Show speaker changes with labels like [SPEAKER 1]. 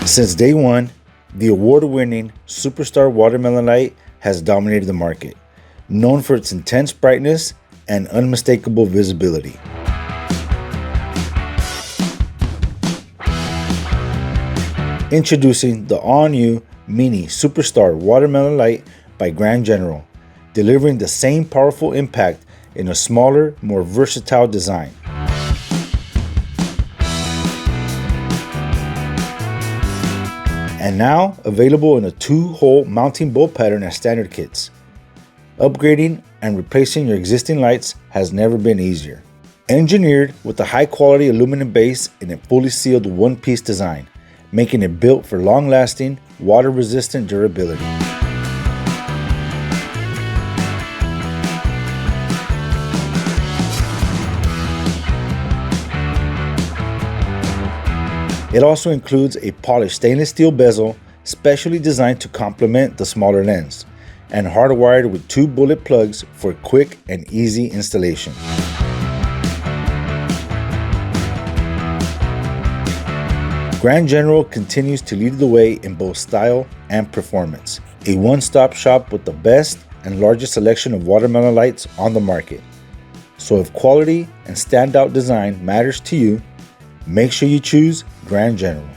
[SPEAKER 1] Since day one, the award-winning Superstar Watermelon Light has dominated the market, known for its intense brightness and unmistakable visibility. Introducing the all-new Mini Superstar Watermelon Light by Grand General, delivering the same powerful impact in a smaller, more versatile design. And now available in a 2-hole mounting bolt pattern as standard kits. Upgrading and replacing your existing lights has never been easier. Engineered with a high-quality aluminum base in a fully sealed one-piece design, making it built for long-lasting, water-resistant durability. It also includes a polished stainless steel bezel, specially designed to complement the smaller lens, and hardwired with 2 bullet plugs for quick and easy installation. Grand General continues to lead the way in both style and performance. A one-stop shop with the best and largest selection of watermelon lights on the market. So if quality and standout design matters to you, make sure you choose Grand General.